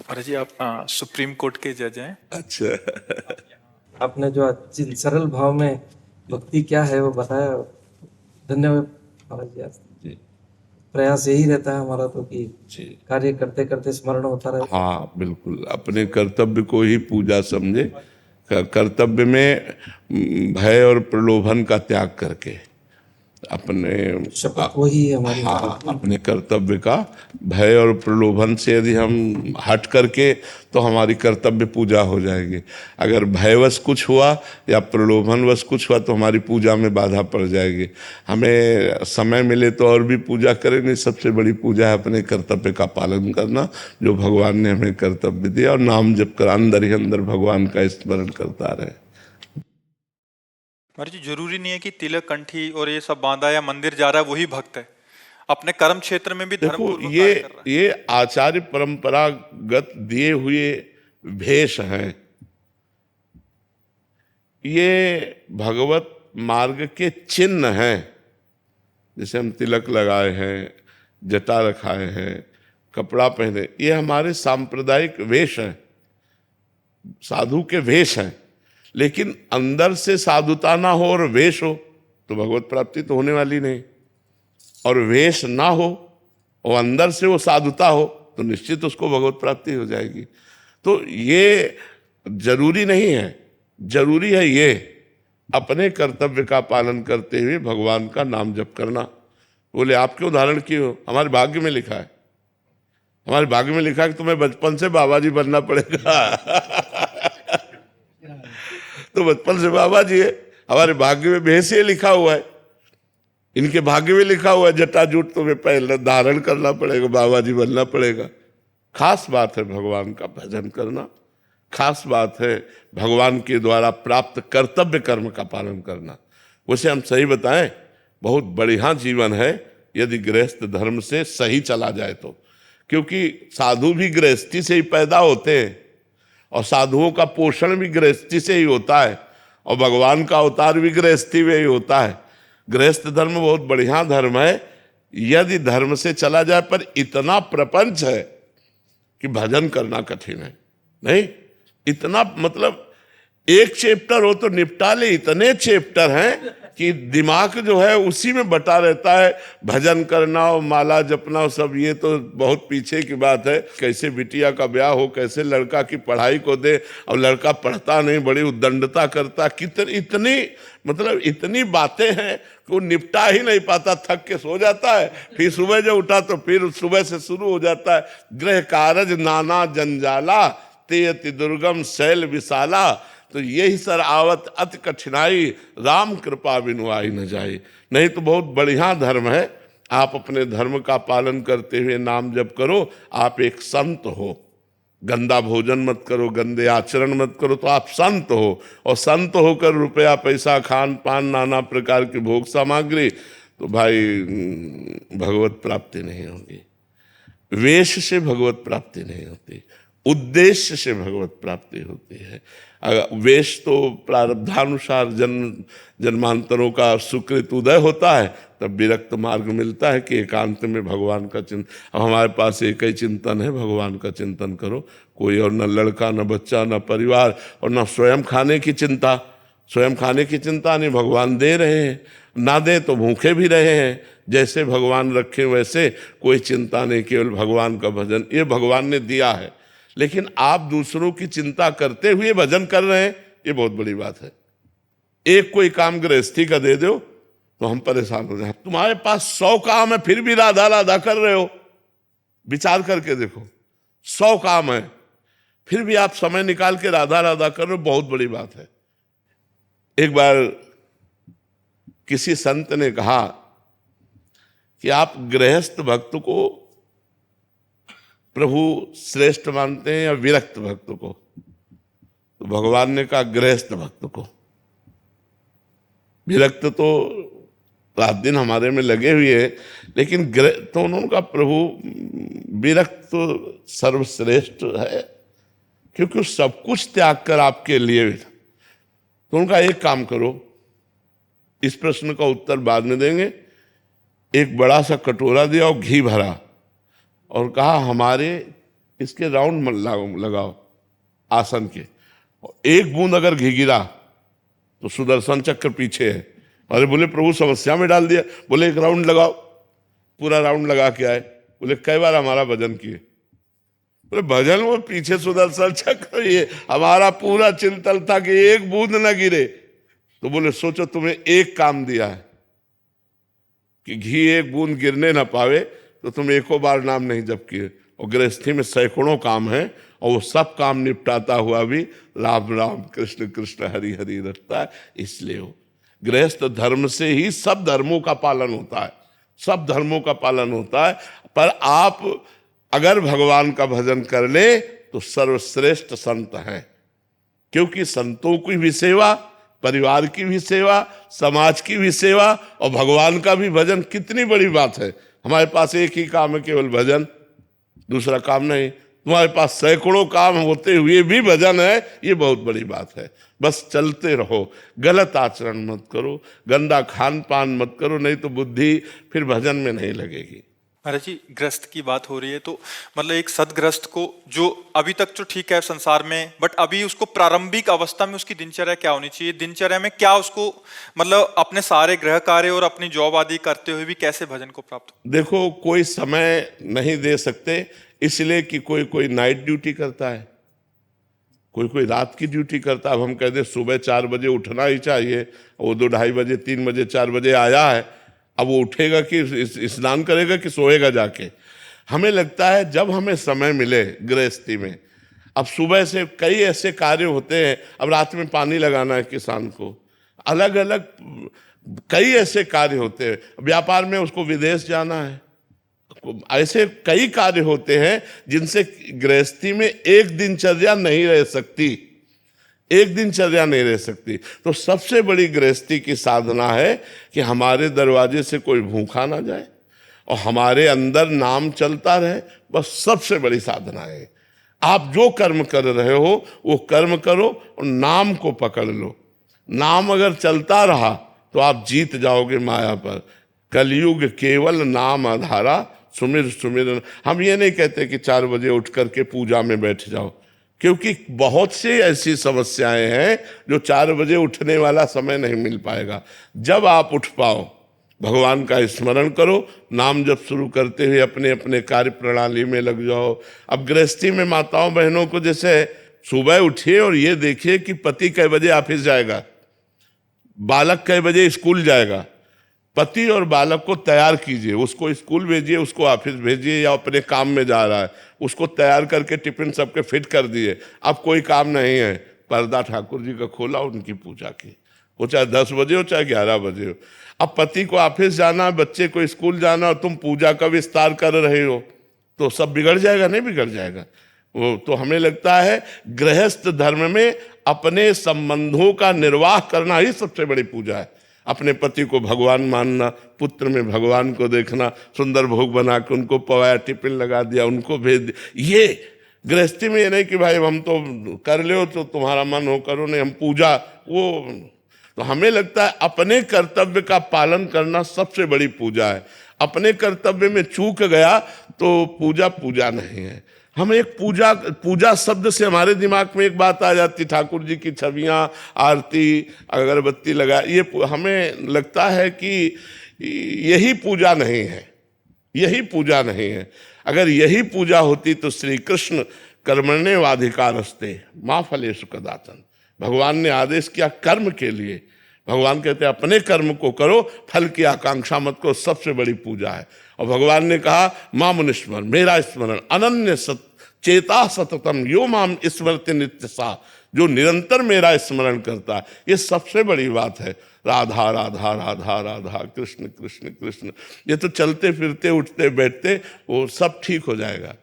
महाराज जी, आप supreme court के जज हैं। अच्छा। आपने जो सरल भाव में भक्ति क्या है वो बताया। धन्यवाद महाराज जी। जी प्रयास यही रहता है हमारा तो कि जी। कार्य करते करते स्मरण होता रहे। हाँ बिल्कुल, अपने कर्तव्य को ही पूजा समझे। कर्तव्य में भय और प्रलोभन का त्याग करके अपने शपथ वही है हमारी। हाँ, अपने कर्तव्य का भय और प्रलोभन से यदि हम हट करके, तो हमारी कर्तव्य पूजा हो जाएगी। अगर भयवश कुछ हुआ या प्रलोभनवश कुछ हुआ तो हमारी पूजा में बाधा पड़ जाएगी। हमें समय मिले तो और भी पूजा करें, नहीं सबसे बड़ी पूजा है अपने कर्तव्य का पालन करना, जो भगवान ने हमें कर्तव्य दिया, और नाम जप कर अंदर ही अंदर भगवान का स्मरण करता रहे। महाराज जी, जरूरी नहीं है कि तिलक कंठी और ये सब बांधा या मंदिर जा रहा है वही भक्त है। अपने कर्म क्षेत्र में भी धर्म देखो, पूर्वक कार्य कर रहा है। ये आचार्य परंपरागत दिए हुए भेष हैं। ये भगवत मार्ग के चिन्ह हैं। जैसे हम तिलक लगाए हैं, जटा रखाए हैं, कपड़ा पहने, ये हमारे सांप्रदायिक वेश हैं, साधु के वेश हैं। लेकिन अंदर से साधुता ना हो और वेश हो तो भगवत प्राप्ति तो होने वाली नहीं। और वेश ना हो और अंदर से वो साधुता हो तो निश्चित उसको भगवत प्राप्ति हो जाएगी। तो ये जरूरी नहीं है, जरूरी है ये अपने कर्तव्य का पालन करते हुए भगवान का नाम जप करना। बोले आपके उदाहरण क्यों? हमारे भाग्य में लिखा है, हमारे भाग्य में लिखा है कि तुम्हें बचपन से बाबा जी बनना पड़ेगा। तो बचपन से बाबा जी है, हमारे भाग्य में भेष ये लिखा हुआ है, इनके भाग्य में लिखा हुआ है जटाजूट तुम्हें पहले धारण करना पड़ेगा, बाबा जी बनना पड़ेगा। खास बात है भगवान का भजन करना, खास बात है भगवान के द्वारा प्राप्त कर्तव्य कर्म का पालन करना। वैसे हम सही बताएं, बहुत बढ़िया जीवन है यदि गृहस्थ धर्म से सही चला जाए तो। क्योंकि साधु भी गृहस्थी से ही पैदा होते हैं और साधुओं का पोषण भी गृहस्थी से ही होता है और भगवान का अवतार भी गृहस्थी में ही होता है। गृहस्थ धर्म बहुत बढ़िया धर्म है यदि धर्म से चला जाए, पर इतना प्रपंच है कि भजन करना कठिन है। नहीं, इतना मतलब एक चैप्टर हो तो निपटा ले, इतने चैप्टर हैं कि दिमाग जो है उसी में बटा रहता है। भजन करना और माला जपना और सब ये तो बहुत पीछे की बात है। कैसे बिटिया का ब्याह हो, कैसे लड़का की पढ़ाई को दे, और लड़का पढ़ता नहीं, बड़ी उद्दंडता करता, इतनी मतलब इतनी बातें हैं कि वो निपटा ही नहीं पाता, थक के सो जाता है। फिर सुबह जो उठा तो फिर सुबह से शुरू हो जाता है। गृह कारज नाना जंजाला, ते अति दुर्गम शैल विशाला। तो यही सर आवत अति कठिनाई, राम कृपा बिनु आई न जाए। नहीं तो बहुत बढ़िया धर्म है। आप अपने धर्म का पालन करते हुए नाम जप करो, आप एक संत हो। गंदा भोजन मत करो, गंदे आचरण मत करो, तो आप संत हो। और संत होकर रुपया पैसा, खान पान, नाना प्रकार की भोग सामग्री, तो भाई भगवत प्राप्ति नहीं होगी। वेश से भगवत प्राप्ति नहीं होती, उद्देश्य से भगवत प्राप्ति होती है। वेश तो प्रारब्धानुसार जन्मांतरों का सुकृत उदय होता है, तब विरक्त मार्ग मिलता है कि एकांत में भगवान का चिंतन। अब हमारे पास एक ही चिंतन है, भगवान का चिंतन करो। कोई और न लड़का, न बच्चा, न परिवार, और न स्वयं खाने की चिंता। स्वयं खाने की चिंता नहीं, भगवान दे रहे हैं, ना दे तो भूखे भी रहे हैं। जैसे भगवान रखे वैसे कोई चिंता नहीं, केवल भगवान का भजन, ये भगवान ने दिया है। लेकिन आप दूसरों की चिंता करते हुए भजन कर रहे हैं, ये बहुत बड़ी बात है। एक कोई काम गृहस्थी का दे दो तो हम परेशान हो जाए। तुम्हारे पास 100 काम है फिर भी राधा राधा कर रहे हो, विचार करके देखो। 100 काम है फिर भी आप समय निकाल के राधा राधा कर रहे हो, बहुत बड़ी बात है। एक बार किसी संत ने कहा कि आप गृहस्थ भक्त को प्रभु श्रेष्ठ मानते हैं या विरक्त भक्त को? तो भगवान ने कहा गृहस्थ भक्त को। विरक्त तो रात दिन हमारे में लगे हुए हैं, लेकिन तो उन्होंने कहा प्रभु विरक्त तो सर्वश्रेष्ठ है, क्योंकि सब कुछ त्याग कर आपके लिए। तो उनका एक काम करो, इस प्रश्न का उत्तर बाद में देंगे। एक बड़ा सा कटोरा दिया और घी भरा और कहा हमारे इसके राउंड लगाओ आसन के, एक बूंद अगर घी गिरा तो सुदर्शन चक्र पीछे है। अरे बोले प्रभु समस्या में डाल दिया। बोले एक राउंड लगाओ, पूरा राउंड लगा के आए। बोले कई बार हमारा भजन किए? बोले भजन वो पीछे सुदर्शन चक्र, ये हमारा पूरा चिंतन था कि एक बूंद न गिरे। तो बोले सोचो तुम्हें एक काम दिया है कि घी एक बूंद गिरने ना पावे, तो तुम एको बार नाम नहीं जप किए। और गृहस्थी में सैकड़ों काम है और वो सब काम निपटाता हुआ भी राम राम कृष्ण कृष्ण हरि हरि रटता है। इसलिए वो गृहस्थ धर्म से ही सब धर्मों का पालन होता है, सब धर्मों का पालन होता है। पर आप अगर भगवान का भजन कर ले तो सर्वश्रेष्ठ संत हैं, क्योंकि संतों की भी सेवा, परिवार की भी सेवा, समाज की भी सेवा और भगवान का भी भजन कितनी बड़ी बात है। हमारे पास एक ही काम है, केवल भजन, दूसरा काम नहीं। तुम्हारे पास सैकड़ों काम होते हुए भी भजन है, ये बहुत बड़ी बात है। बस चलते रहो, गलत आचरण मत करो, गंदा खान पान मत करो, नहीं तो बुद्धि फिर भजन में नहीं लगेगी। महाराज जी, ग्रस्त की बात हो रही है तो मतलब एक सदग्रस्त को जो अभी तक तो ठीक है संसार में, बट अभी उसको प्रारंभिक अवस्था में उसकी दिनचर्या क्या होनी चाहिए? दिनचर्या में क्या उसको मतलब अपने सारे गृह कार्य और अपनी जॉब आदि करते हुए भी कैसे भजन को प्राप्त हो? देखो, कोई समय नहीं दे सकते इसलिए कि कोई कोई नाइट ड्यूटी करता है, कोई कोई रात की ड्यूटी करता है। अब हम कहते सुबह 4 बजे उठना ही चाहिए, वो 2 ढाई बजे 3 बजे 4 बजे आया है, अब वो उठेगा कि स्नान करेगा कि सोएगा जाके? हमें लगता है जब हमें समय मिले गृहस्थी में, अब सुबह से कई ऐसे कार्य होते हैं, अब रात में पानी लगाना है किसान को, अलग अलग कई ऐसे कार्य होते हैं, व्यापार में उसको विदेश जाना है, ऐसे कई कार्य होते हैं जिनसे गृहस्थी में एक दिनचर्या नहीं रह सकती, एक दिनचर्या नहीं रह सकती। तो सबसे बड़ी गृहस्थी की साधना है कि हमारे दरवाजे से कोई भूखा ना जाए और हमारे अंदर नाम चलता रहे, बस सबसे बड़ी साधना है। आप जो कर्म कर रहे हो वो कर्म करो और नाम को पकड़ लो। नाम अगर चलता रहा तो आप जीत जाओगे माया पर। कलयुग केवल नाम आधारा, सुमिर सुमिर। हम ये नहीं कहते कि 4 बजे उठ करके पूजा में बैठ जाओ, क्योंकि बहुत सी ऐसी समस्याएं हैं जो 4 बजे उठने वाला समय नहीं मिल पाएगा। जब आप उठ पाओ, भगवान का स्मरण करो, नाम जब शुरू करते हुए अपने अपने कार्य प्रणाली में लग जाओ। अब गृहस्थी में माताओं बहनों को जैसे सुबह उठिए और ये देखिए कि पति कै बजे ऑफिस जाएगा, बालक कै बजे स्कूल जाएगा। पति और बालक को तैयार कीजिए, उसको स्कूल भेजिए, उसको ऑफिस भेजिए या अपने काम में जा रहा है उसको तैयार करके टिफिन सबके फिट कर दिए। अब कोई काम नहीं है, पर्दा ठाकुर जी का खोला, उनकी पूजा की, वो चाहे 10 बजे हो चाहे 11 बजे हो। अब पति को ऑफिस जाना, बच्चे को स्कूल जाना और तुम पूजा का विस्तार कर रहे हो तो सब बिगड़ जाएगा, नहीं बिगड़ जाएगा? वो तो हमें लगता है गृहस्थ धर्म में अपने संबंधों का निर्वाह करना ही सबसे बड़ी पूजा है। अपने पति को भगवान मानना, पुत्र में भगवान को देखना, सुंदर भोग बना के उनको पवाया, टिफिन लगा दिया, उनको भेज दिया। ये गृहस्थी में ये नहीं कि भाई हम तो कर ले तो तुम्हारा मन हो करो, नहीं हम पूजा वो। तो हमें लगता है अपने कर्तव्य का पालन करना सबसे बड़ी पूजा है। अपने कर्तव्य में चूक गया तो पूजा पूजा नहीं है। हम एक पूजा शब्द से हमारे दिमाग में एक बात आ जाती, ठाकुर जी की छवियाँ, आरती, अगरबत्ती लगा, ये हमें लगता है कि यही पूजा नहीं है, यही पूजा नहीं है। अगर यही पूजा होती तो श्री कृष्ण कर्मण्येवाधिकारस्ते मा फलेषु कदाचन, भगवान ने आदेश किया कर्म के लिए। भगवान कहते हैं अपने कर्म को करो, फल की आकांक्षा मत करो, सबसे बड़ी पूजा है। और भगवान ने कहा माम निस्मरण, मेरा स्मरण, अनन्य चेता सततम यो माम स्मरति नित्य सा, जो निरंतर मेरा स्मरण करता है, ये सबसे बड़ी बात है। राधा राधा राधा राधा, कृष्ण कृष्ण कृष्ण, ये तो चलते फिरते उठते बैठते वो सब ठीक हो जाएगा।